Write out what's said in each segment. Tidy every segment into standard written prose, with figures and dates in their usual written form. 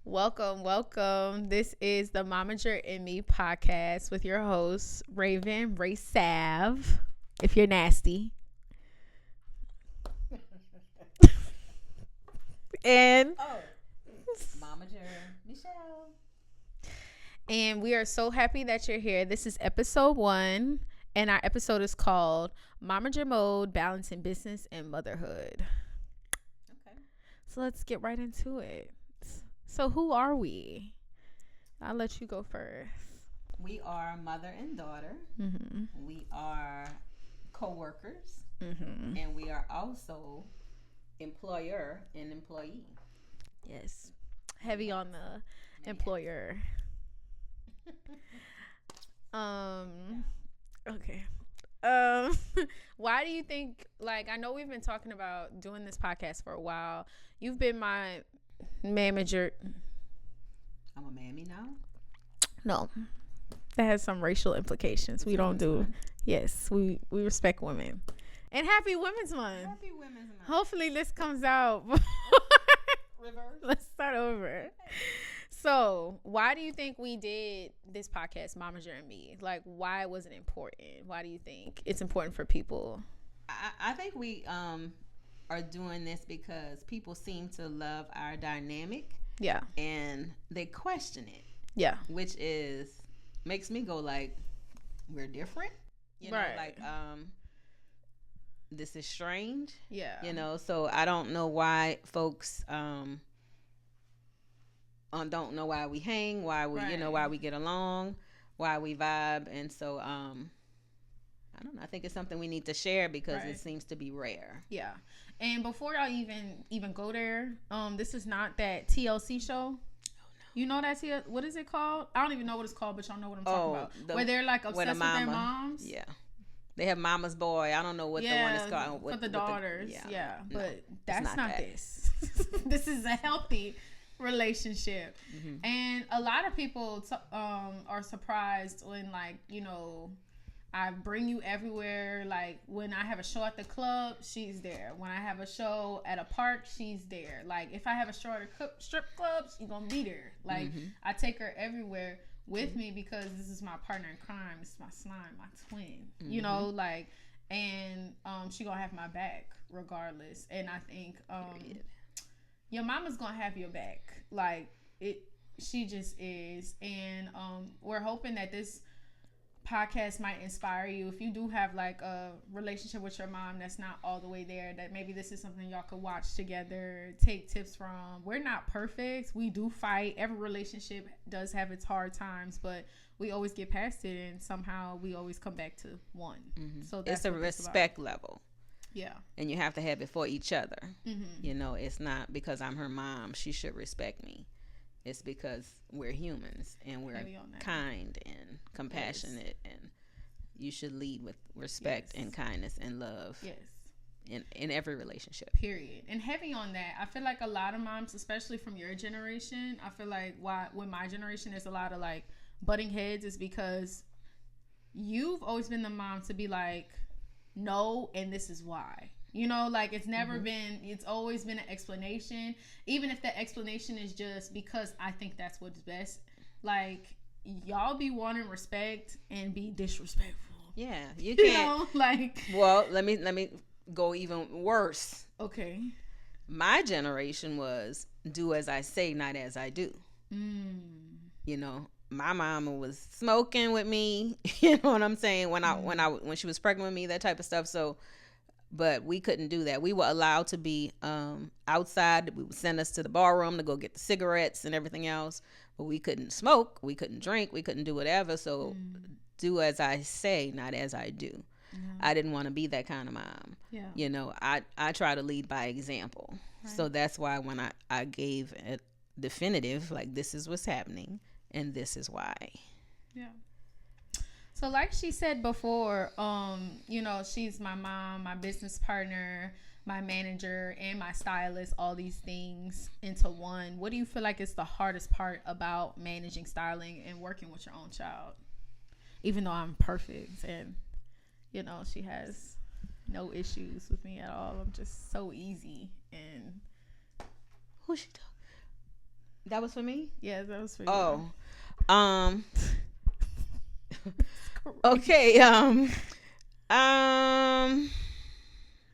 Welcome. This is the Momager and Me podcast with your host, Raven Ray Sav. If you're nasty. And Momager Michelle. And we are so happy that you're here. This is episode 1, and our episode is called Momager Mode, Balancing Business and Motherhood. Okay. So let's get right into it. So who are we? I'll let you go first. We are mother and daughter. Mm-hmm. We are co-workers. Mm-hmm. And we are also employer and employee. Yes. Heavy on the employer. Okay. Why do you think, I know we've been talking about doing this podcast for a while. You've been my manager. I'm a mammy now? No. That has some racial implications. We don't do. Yes, we respect women. And happy Women's Month. Happy Women's Month. Hopefully this comes out. Reverse. Let's start over. So, why do you think we did this podcast, Momager and Me? Why was it important? Why do you think it's important for people? I think we are doing this because people seem to love our dynamic. Yeah. And they question it. Yeah. Which makes me go we're different. You know, right. This is strange. Yeah. You know, so I don't know why folks don't know why we hang, why we why we get along, why we vibe, and so I don't know. I think it's something we need to share because it seems to be rare. Yeah. And before y'all even go there, this is not that TLC show. You know that what is it called? I don't even know what it's called, but y'all know what I'm talking about. Where they're obsessed with their moms. Yeah. They have Mama's Boy. I don't know what the one is called. For the daughters. But no, that's not this. This is a healthy relationship. Mm-hmm. And a lot of people are surprised when I bring you everywhere. When I have a show at the club, she's there. When I have a show at a park, she's there. If I have a show at a strip club, she's gonna be there. I take her everywhere with me because this is my partner in crime. It's my slime, my twin. Mm-hmm. You know, and she gonna have my back regardless. And I think your mama's gonna have your back. She just is. And we're hoping that this podcast might inspire you. If you do have a relationship with your mom that's not all the way there, that maybe this is something y'all could watch together, take tips from. We're not perfect. We do fight. Every relationship does have its hard times, but we always get past it, and somehow we always come back to one. Mm-hmm. So that's it's a respect level. Yeah. And you have to have it for each other. Mm-hmm. You know, it's not because I'm her mom, she should respect me. It's because we're humans and we're kind and compassionate, and you should lead with respect and kindness and love. Yes. In every relationship. Period. And heavy on that, I feel like a lot of moms, especially from your generation, I feel like with my generation, there's a lot of butting heads is because you've always been the mom to be no, and this is why. You know, it's never been, it's always been an explanation. Even if the explanation is just because I think that's what's best. Y'all be wanting respect and be disrespectful. Yeah, you can't. You know, well, let me go even worse. Okay. My generation was do as I say, not as I do. You know, my mama was smoking with me. You know what I'm saying? When she was pregnant with me, that type of stuff. So. But we couldn't do that. We were allowed to be outside. We would send us to the bar room to go get the cigarettes and everything else. But we couldn't smoke. We couldn't drink. We couldn't do whatever. So do as I say, not as I do. Yeah. I didn't want to be that kind of mom. Yeah. You know, I try to lead by example. Right. So that's why when I gave a definitive, this is what's happening and this is why. Yeah. So like she said before, she's my mom, my business partner, my manager, and my stylist, all these things into one. What do you feel like is the hardest part about managing styling and working with your own child? Even though I'm perfect and, she has no issues with me at all. I'm just so easy. And who's she talking? That was for me? Yeah, that was for you. Oh. Okay.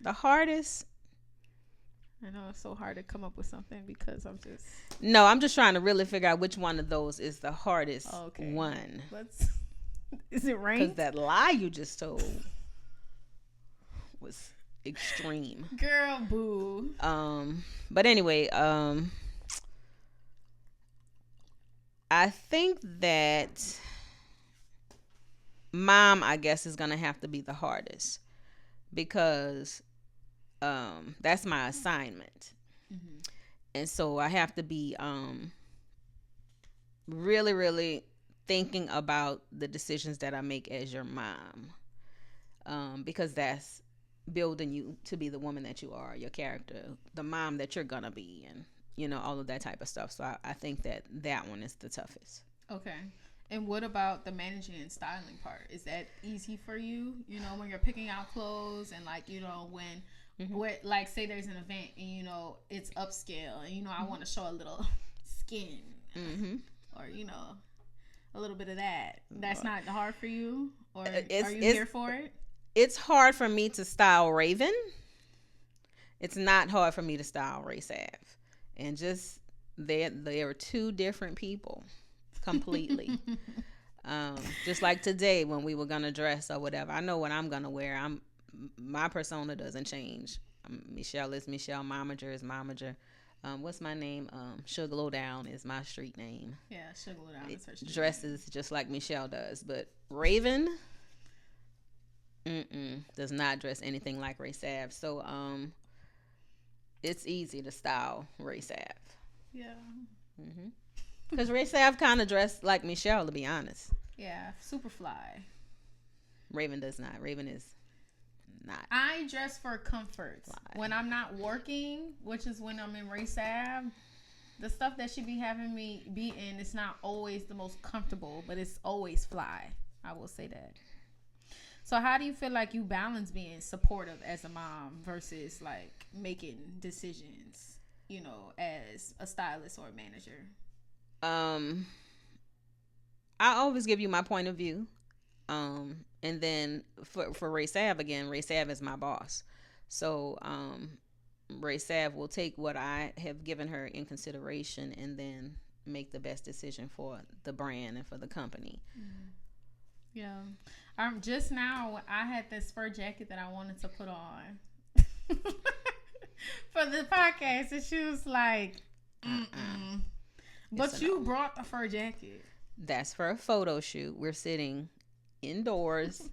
The hardest. I know it's so hard to come up with something because I'm just. No, I'm just trying to really figure out which one of those is the hardest one. Is it rain? Because that lie you just told was extreme. Girl, boo. But anyway, I think that mom, I guess, is gonna have to be the hardest because that's my assignment. Mm-hmm. And so I have to be really, really thinking about the decisions that I make as your mom, because that's building you to be the woman that you are, your character, the mom that you're gonna be, and all of that type of stuff. So I think that one is the toughest. Okay. And what about the managing and styling part? Is that easy for you? When you're picking out clothes and when like say there's an event and it's upscale and I want to show a little skin, or a little bit of that. That's not hard for you, or are you here for it? It's hard for me to style Raven. It's not hard for me to style Ray Sav, and just they are two different people. Completely. Just like today when we were gonna dress or whatever, I know what I'm gonna wear. My persona doesn't change. Michelle is Michelle. Momager is Momager. What's my name? Sugar Lowdown is my street name. Yeah, Sugar Lowdown is her street dresses name. Just like Michelle does, but Raven does not dress anything like Ray Sav. So it's easy to style Ray Sav. Yeah. Because Ray Sav kind of dressed like Michelle, to be honest. Yeah, super fly. Raven does not. Raven is not. I dress for comfort. Fly. When I'm not working, which is when I'm in Ray Sav, the stuff that she be having me be in, it's not always the most comfortable, but it's always fly. I will say that. So how do you feel like you balance being supportive as a mom versus like making decisions, as a stylist or a manager? I always give you my point of view. And then for Ray Sav, again, Ray Sav is my boss. So Ray Sav will take what I have given her in consideration and then make the best decision for the brand and for the company. Yeah. Just now, I had this fur jacket that I wanted to put on for the podcast, and she was like, But you brought the fur jacket. That's for a photo shoot. We're sitting indoors.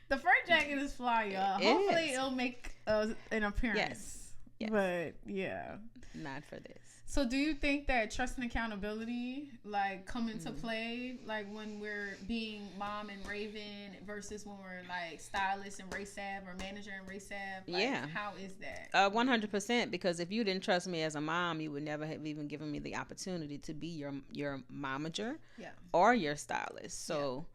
The fur jacket is fly, y'all. Hopefully it'll make an appearance. Yes. But yeah. Not for this. So do you think that trust and accountability like come into play like when we're being mom and Raven versus when we're like stylist and Ray Sav or manager and Ray Sav? Like, yeah. How is that? 100%, because if you didn't trust me as a mom, you would never have even given me the opportunity to be your momager or your stylist. So,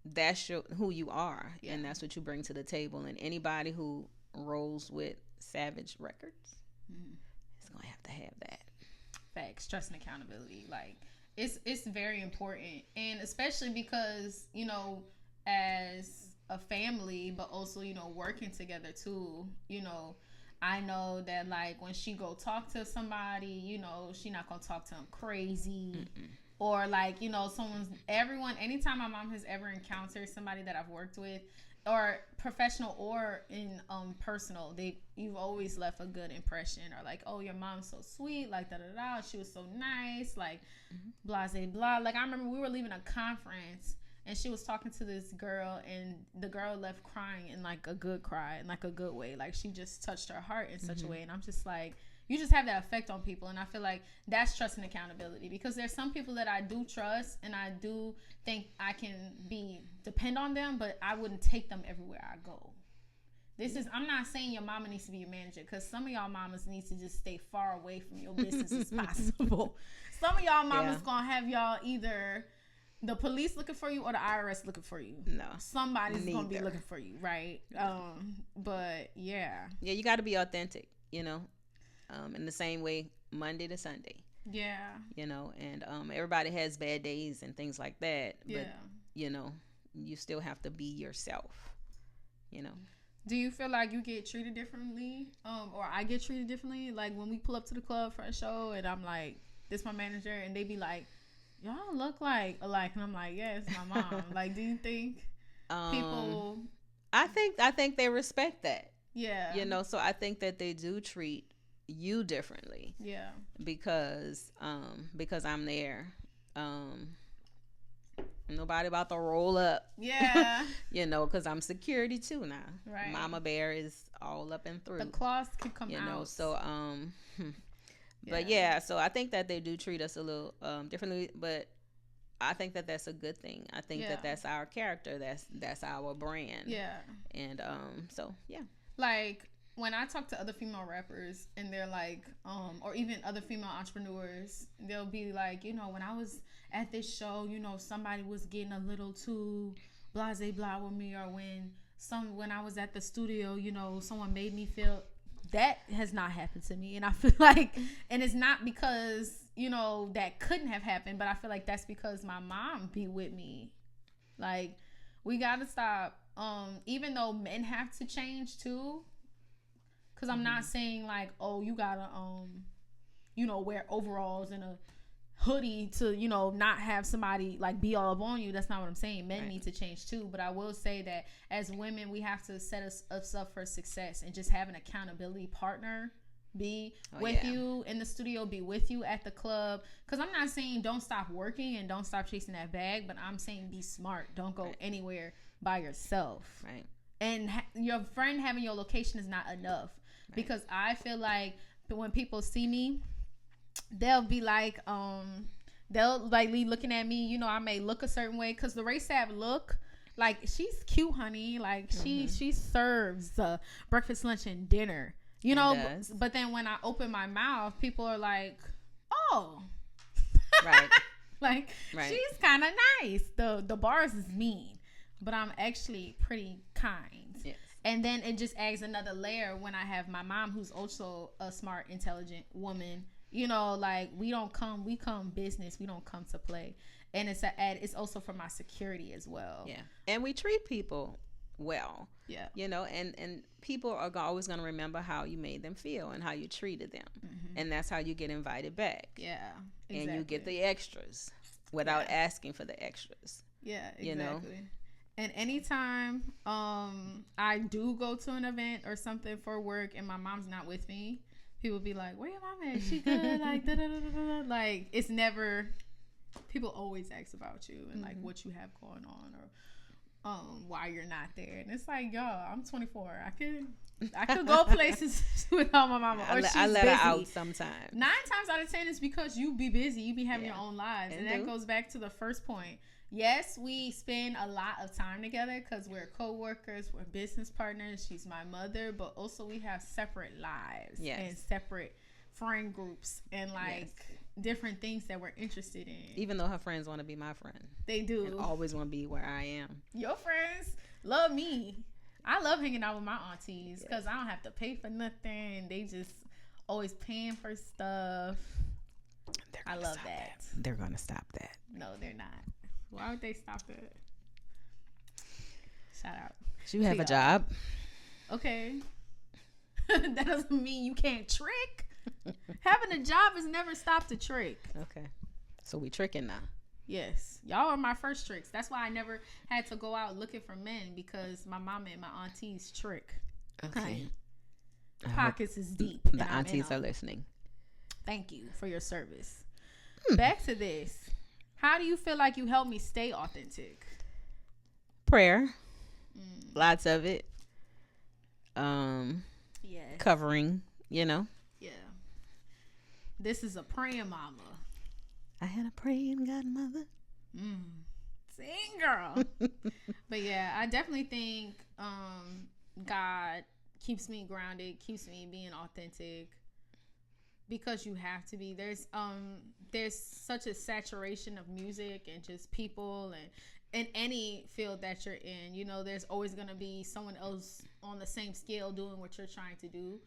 that's who you are, and that's what you bring to the table. And anybody who rolls with Savage Records, it's gonna have to have that. Facts, trust and accountability. Like it's very important, and especially because as a family, but also working together too. I know that like when she go talk to somebody, she not gonna talk to them crazy. Or like anytime my mom has ever encountered somebody that I've worked with, or professional or in personal, you've always left a good impression, or like, oh, your mom's so sweet, like da da da, she was so nice, like blah blah blah. Like I remember we were leaving a conference and she was talking to this girl, and the girl left crying in like a good cry, in like a good way, like she just touched her heart in such a way. And I'm just like, you just have that effect on people, and I feel like that's trust and accountability, because there's some people that I do trust and I do think I can depend on them, but I wouldn't take them everywhere I go. I'm not saying your mama needs to be your manager, because some of y'all mamas need to just stay far away from your business as possible. Some of y'all mamas gonna have y'all either the police looking for you or the IRS looking for you. No, somebody's gonna be looking for you, right? But yeah, you got to be authentic, in the same way Monday to Sunday. Yeah. You know, and everybody has bad days and things like that. But, Yeah. you know, you still have to be yourself, you know. Do you feel like you get treated differently? Or I get treated differently? Like when we pull up to the club for a show and I'm like, this my manager, and they be like, y'all look like alike, and I'm like, yeah, it's my mom. Like, do you think people? I think they respect that. Yeah. You know, so I think that they do treat you differently. Yeah. Because I'm there. Nobody about to roll up. Yeah. You know, because I'm security too now. Right. Mama Bear is all up and through. The claws can come out. You know, so but yeah, so I think that they do treat us a little differently, but I think that that's a good thing. I think that that's our character. That's our brand. Yeah. And so yeah. Like when I talk to other female rappers and they're like, or even other female entrepreneurs, they'll be like, you know, when I was at this show, you know, somebody was getting a little too blase blah with me, or when I was at the studio, you know, someone made me feel. That has not happened to me, and I feel like, and it's not because, you know, that couldn't have happened, but I feel like that's because my mom be with me. Like, we gotta stop, even though men have to change too, because I'm not saying like, oh, you gotta you know, wear overalls and a hoodie to, you know, not have somebody like be all up on you. That's not what I'm saying. Men need to change too, but I will say that as women, we have to set us up for success, and just have an accountability partner be with you in the studio, be with you at the club. Because I'm not saying don't stop working and don't stop chasing that bag, but I'm saying be smart. Don't go anywhere by yourself. Right. And your friend having your location is not enough, because I feel like when people see me, they'll be like, they'll like be looking at me, you know, I may look a certain way, because the race tab look like, she's cute, honey, like she serves breakfast, lunch, and dinner, you know, but then when I open my mouth, people are like, oh, right. Like, she's kind of nice. The bars is mean, but I'm actually pretty kind. Yes. And then it just adds another layer when I have my mom, who's also a smart, intelligent woman. You know, like, we come business. We don't come to play. And it's also for my security as well. Yeah. And we treat people well. Yeah. You know, and people are always going to remember how you made them feel and how you treated them. Mm-hmm. And that's how you get invited back. Yeah. Exactly. And you get the extras without asking for the extras. Yeah, exactly. You know? And anytime I do go to an event or something for work and my mom's not with me, people be like, where your mom at? She good? Like, da, da, da, da, da. Like, it's never, people always ask about you and like what you have going on, or why you're not there. And it's like, yo, I'm 24. I could go places without my mama. Or I let her out sometimes. 9 times out of 10 is because you be busy. You be having your own lives. And that goes back to the first point. Yes, we spend a lot of time together because we're co-workers, we're business partners. She's my mother, but also we have separate lives and separate friend groups and different things that we're interested in. Even though her friends want to be my friend. They do. And always want to be where I am. Your friends love me. I love hanging out with my aunties because I don't have to pay for nothing. They just always paying for stuff. I love that. They're going to stop that. No, they're not. Why would they stop it? Shout out. You have a job. Okay. That doesn't mean you can't trick. Having a job has never stopped a trick. Okay. So we tricking now. Yes. Y'all are my first tricks. That's why I never had to go out looking for men, because my mama and my aunties trick. Okay. Pockets is deep. The aunties are listening. Thank you for your service. Back to this. How do you feel like you helped me stay authentic? Prayer. Lots of it. Yes. Covering, you know. Yeah. This is a praying mama. I had a praying godmother. Sing, girl. But yeah, I definitely think God keeps me grounded, keeps me being authentic. Because you have to be. There's such a saturation of music and just people, and in any field that you're in, you know, there's always going to be someone else on the same scale doing what you're trying to do.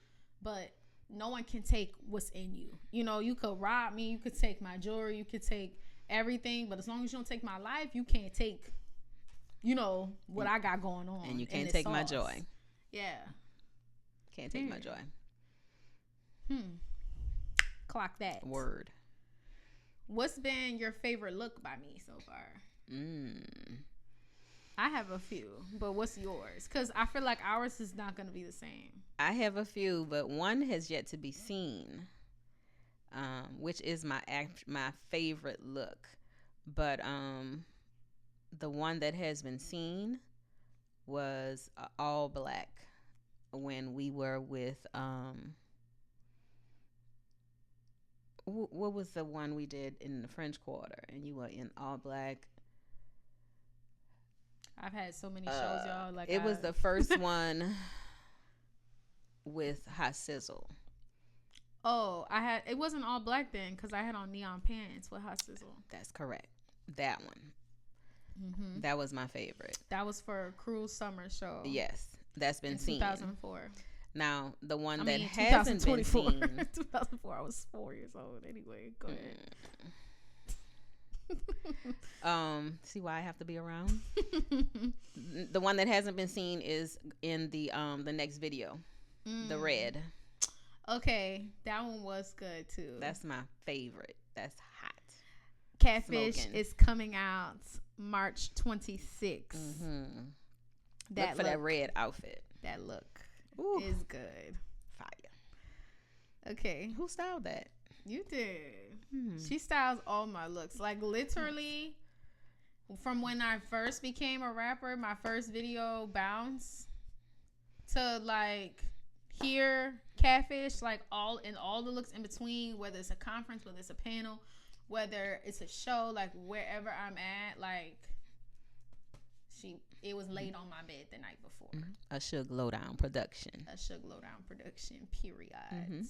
But no one can take what's in you. You know, you could rob me, you could take my jewelry, you could take everything, but as long as you don't take my life, you can't take, you know, what I got going on. And you can't take my joy. Yeah. Can't take my joy. Clock that. Word. What's been your favorite look by me so far? I have a few, but what's yours? Because I feel like ours is not going to be the same. I have a few, but one has yet to be seen, which is my favorite look. But the one that has been seen was all black when we were with what was the one we did in the French Quarter, and you were in all black. I've had so many shows, y'all. Like it was the first one with Hot Sizzle. Oh, it wasn't all black then, because I had on neon pants with Hot Sizzle. That's correct. That one. That was my favorite. That was for a Cruel Summer show. Yes, that's been seen. 2004. Now, the one that hasn't been seen. 2004, I was 4 years old. Anyway, go ahead. See why I have to be around? The one that hasn't been seen is in the next video. The red. Okay, that one was good too. That's my favorite. That's hot. Catfish is coming out March 26th. Look for that red outfit. That look Ooh, is good. Fire. Okay. Who styled that? You did. She styles all my looks. Like literally from when I first became a rapper, my first video Bounce, to like here Catfish, like all the looks in between, whether it's a conference, whether it's a panel, whether it's a show, like wherever I'm at, like it was laid on my bed the night before. A Suge Lowdown production. Period.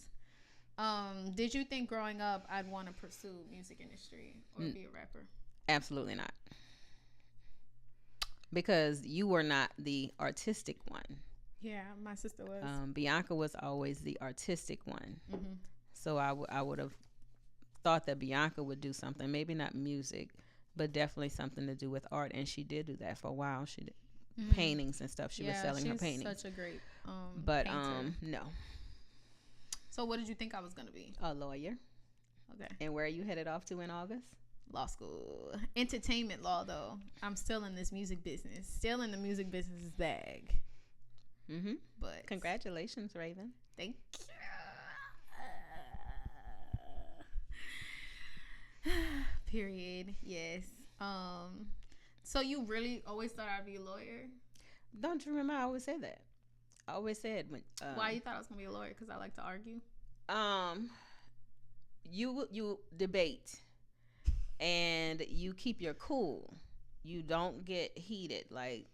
Did you think growing up I'd want to pursue music industry or be a rapper? Absolutely not. Because you were not the artistic one. Yeah, my sister was. Bianca was always the artistic one. So I would have thought that Bianca would do something, maybe not music, but definitely something to do with art. And she did do that for a while. She did paintings and stuff. She was selling her paintings. Such a great painter. No. So what did you think I was going to be? A lawyer. Okay. And where are you headed off to in August? Law school. Entertainment law, though. I'm still in this music business. Still in the music business bag. But congratulations, Raven. Thank you. Period. Yes. So you really always thought I'd be a lawyer? Don't you remember I always said that? I always said when why you thought I was gonna be a lawyer? Because I like to argue. You debate and you keep your cool. You don't get heated. Like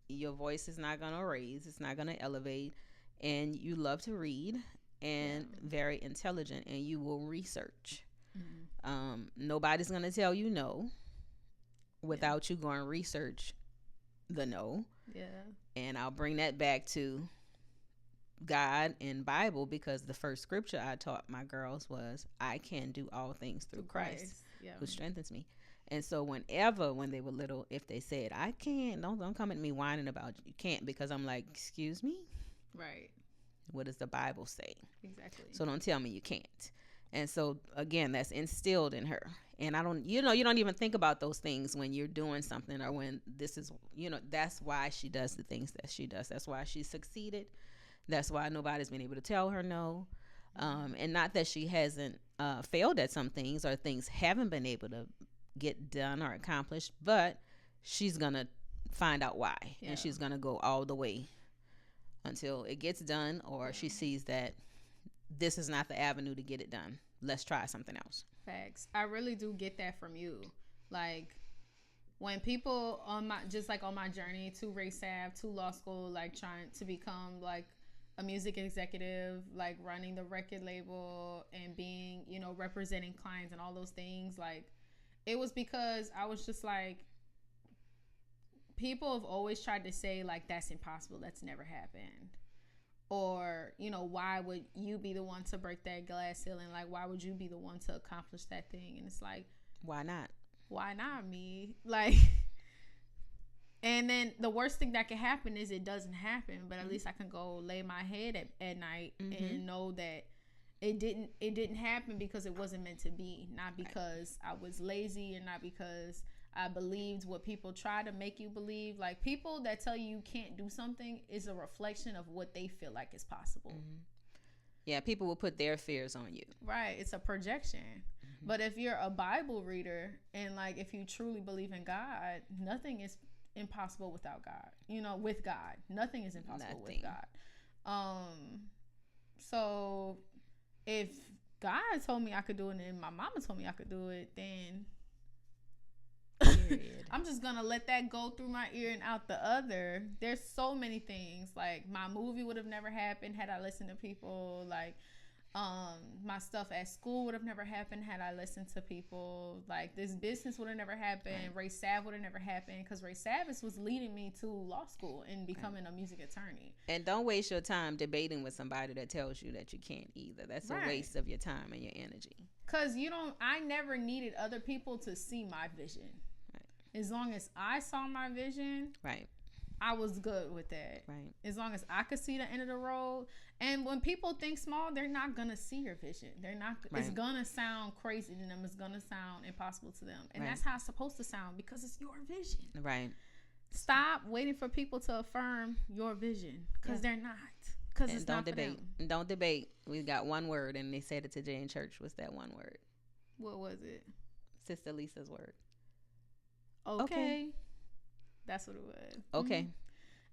your voice is not gonna raise. It's not gonna elevate. And you love to read and very intelligent. And you will research. Nobody's gonna tell you no without you going to research the no. Yeah. And I'll bring that back to God and Bible, because the first scripture I taught my girls was, I can do all things through Christ who strengthens me. And so when they were little, if they said, I can't, don't come at me whining about you can't, because I'm like, excuse me? Right. What does the Bible say? Exactly. So don't tell me you can't. And so again, that's instilled in her. And you don't even think about those things when you're doing something, or when this is, that's why she does the things that she does. That's why she succeeded. That's why nobody's been able to tell her no. And not that she hasn't failed at some things, or things haven't been able to get done or accomplished, but she's going to find out why. Yeah. And she's going to go all the way until it gets done, or she sees that this is not the avenue to get it done. Let's try something else. Facts. I really do get that from you. Like when people on my journey to RaySav, to law school, like trying to become like a music executive, like running the record label and being, representing clients and all those things, like it was because I was just like, people have always tried to say like, that's impossible, that's never happened. Or, you know, why would you be the one to break that glass ceiling? Like, why would you be the one to accomplish that thing? And it's like, why not? Why not me? Like, and then the worst thing that can happen is it doesn't happen, but at least I can go lay my head at night and know that it didn't happen because it wasn't meant to be, not because I was lazy and not because I believed what people try to make you believe. Like, people that tell you can't do something is a reflection of what they feel like is possible. Yeah, people will put their fears on you. Right. It's a projection. But if you're a Bible reader and, like, if you truly believe in God, nothing is impossible without God. You know, with God. Nothing is impossible with God. So if God told me I could do it and my mama told me I could do it, then I'm just gonna let that go through my ear and out the other. There's so many things. Like, my movie would have never happened had I listened to people. Like, my stuff at school would have never happened had I listened to people. Like, this business would have never happened. Ray Sav would have never happened, because Ray Savas was leading me to law school and becoming a music attorney. And don't waste your time debating with somebody that tells you that you can't either. That's a waste of your time and your energy. Because I never needed other people to see my vision. As long as I saw my vision, I was good with that. As long as I could see the end of the road. And when people think small, they're not gonna see your vision. They're not. It's gonna sound crazy to them. It's gonna sound impossible to them. And that's how it's supposed to sound, because it's your vision. Stop waiting for people to affirm your vision, because they're not. Because it's not for them. And don't debate. We got one word, and they said it today in church. What's that one word? What was it? Sister Lisa's word. Okay. That's what it was. Okay.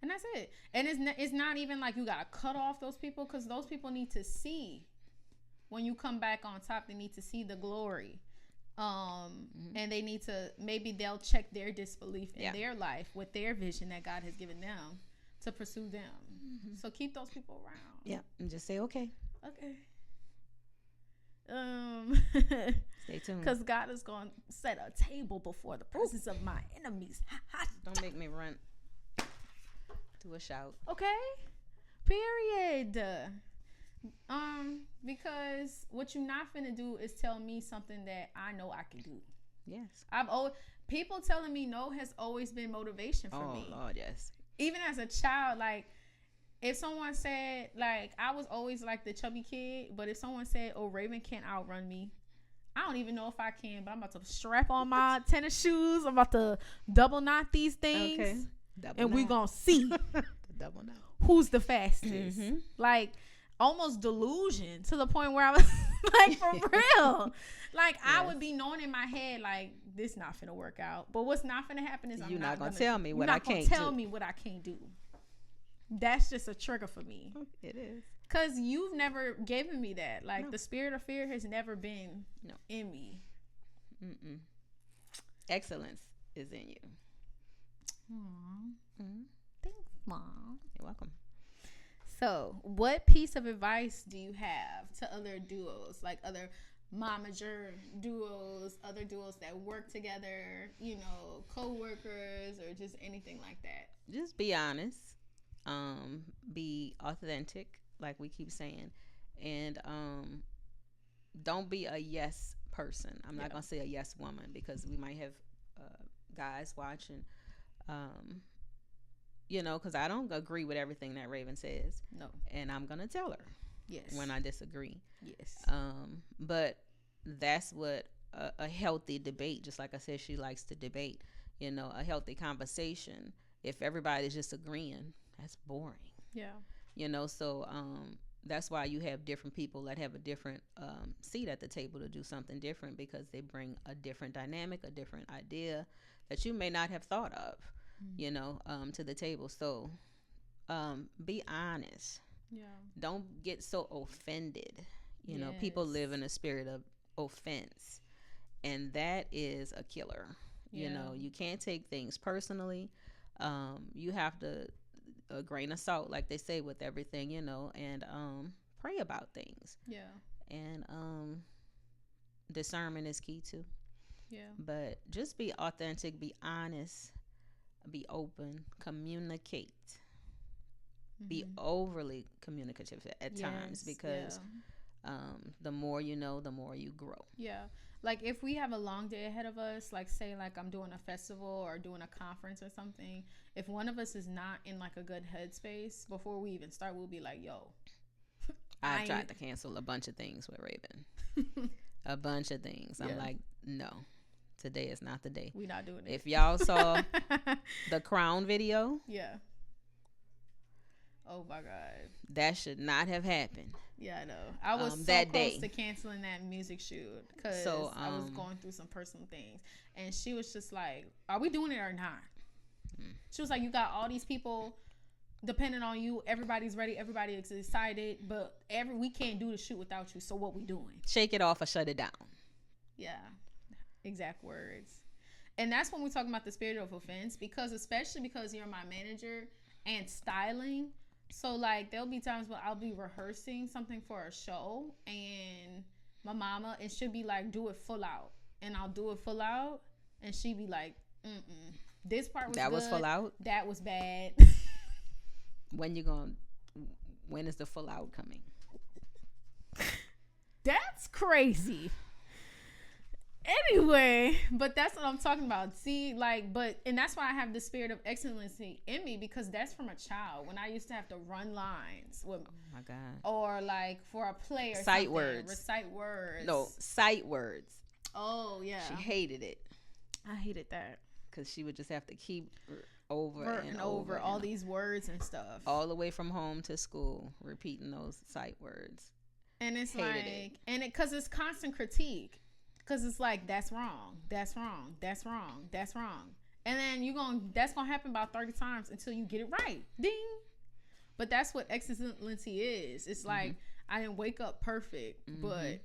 And that's it. And it's not even like you gotta cut off those people, because those people need to see when you come back on top. They need to see the glory, and they need to, maybe they'll check their disbelief in their life with their vision that God has given them to pursue them. So keep those people around. And just say okay. Stay tuned, because God is going to set a table before the presence of my enemies. Don't make me run. Do a shout. Okay. Period. Because what you're not finna do is tell me something that I know I can do. Yes. People telling me no has always been motivation for me. Oh, yes. Even as a child, like, if someone said, like, I was always like the chubby kid, but if someone said, oh, Raven can't outrun me, I don't even know if I can, but I'm about to strap on my tennis shoes. I'm about to double knot these things. Okay. And we're going to see the double knot. Who's the fastest. Like, almost delusion, to the point where I was like, for real. Like, I would be knowing in my head, like, this not finna work out. But what's not finna happen is you're not going to tell me what I can't do. You're not going to tell me what I can't do. That's just a trigger for me. It is. Because you've never given me that. Like, the spirit of fear has never been in me. Excellence is in you. Thanks, Mom. You're welcome. So, what piece of advice do you have to other duos, like other momager duos, other duos that work together, you know, co-workers, or just anything like that? Just be honest. Be authentic, like we keep saying, and don't be a yes person. I'm not gonna say a yes woman, because we might have guys watching, you know, because I don't agree with everything that Raven says. No. And I'm gonna tell her when I disagree. Yes. But that's what a healthy debate, just like I said, she likes to debate, you know, a healthy conversation. If everybody's just agreeing, that's boring. Yeah. You know, so that's why you have different people that have a different seat at the table to do something different, because they bring a different dynamic, a different idea that you may not have thought of, you know, to the table. So be honest. Yeah. Don't get so offended. You know, people live in a spirit of offense, and that is a killer. You know, you can't take things personally. You have to a grain of salt, like they say, with everything, you know, and pray about things. Yeah. And discernment is key too. Yeah. But just be authentic, be honest, be open, communicate. be overly communicative at times, because the more you know, the more you grow. Yeah. Like if we have a long day ahead of us, like say like I'm doing a festival or doing a conference or something, if one of us is not in like a good headspace before we even start, we'll be like, yo, I tried to cancel a bunch of things with Raven. A bunch of things. I'm like, no, today is not the day. We're not doing it. If y'all saw the Crown video, oh my God, that should not have happened. Yeah, I know. I was so that close day to canceling that music shoot because I was going through some personal things, and she was just like, "Are we doing it or not?" She was like, "You got all these people depending on you. Everybody's ready. Everybody is excited, but we can't do the shoot without you. So what we doing? Shake it off or shut it down." Yeah, exact words. And that's when we're talking about the spirit of offense, because especially because you're my manager and styling. So like there'll be times when I'll be rehearsing something for a show, and my mama, and she'll be like, "Do it full out," and I'll do it full out, and she'd be like, "This part was that good. was full out. That was bad." When is the full out coming? That's crazy. Anyway, but that's what I'm talking about. See, like, and that's why I have the spirit of excellency in me, because that's from a child. When I used to have to run lines with, oh my God, or like for a play or recite something, recite words. No, sight words. Oh yeah, she hated it. I hated that because she would just have to keep over and over all these words and stuff, all the way from home to school, repeating those sight words. And it's because it's constant critique. Because it's like, that's wrong, that's wrong, that's wrong, that's wrong. And then that's going to happen about 30 times until you get it right. Ding. But that's what excellency is. It's like, I didn't wake up perfect, but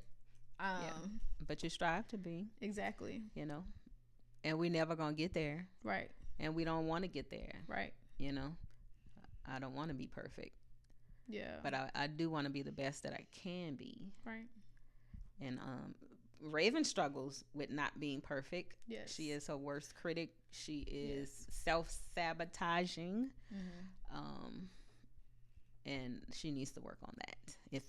you strive to be. Exactly. You know, and we never going to get there. Right. And we don't want to get there. Right. You know, I don't want to be perfect. Yeah. But I do want to be the best that I can be. Right. And Raven struggles with not being perfect. Yes. She is her worst critic. She is self-sabotaging. And she needs to work on that.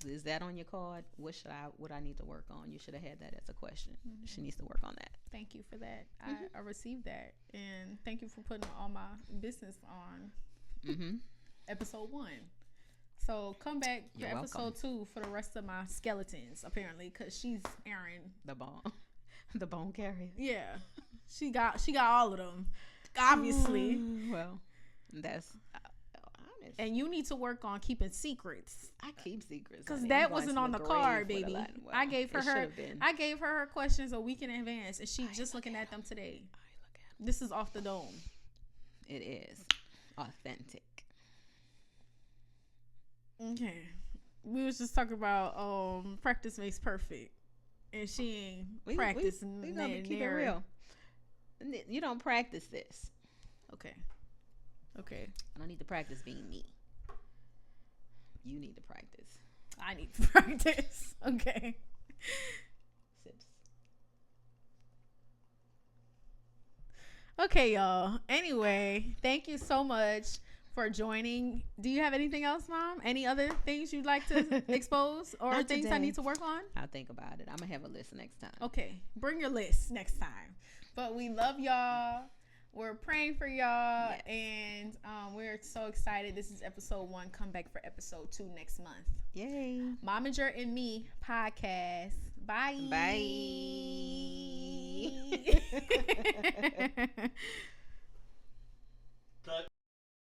Is that on your card? What I need to work on? You should have had that as a question. She needs to work on that. Thank you for that. I received that. And thank you for putting all my business on episode 1. So come back for episode 2 for the rest of my skeletons, apparently, because she's airing the bone carrier. Yeah, she got all of them, obviously. Well, that's honest. And you need to work on keeping secrets. I keep secrets because that wasn't on the card, baby. I gave her her questions a week in advance, and she's just looking at them today. This is off the dome. It is authentic. Okay, we was just talking about practice makes perfect, and she ain't practicing. We gonna keep it real. You don't practice this. Okay. I don't need to practice being me. You need to practice. I need to practice. Okay. Sips. Okay, y'all. Anyway, thank you so much for joining. Do you have anything else, Mom? Any other things you'd like to expose or things I need to work on? I'll think about it. I'm gonna have a list next time. Okay, bring your list next time. But we love y'all. We're praying for y'all, and we're so excited. This is episode 1. Come back for episode 2 next month. Yay! Momager and Me podcast. Bye. Bye.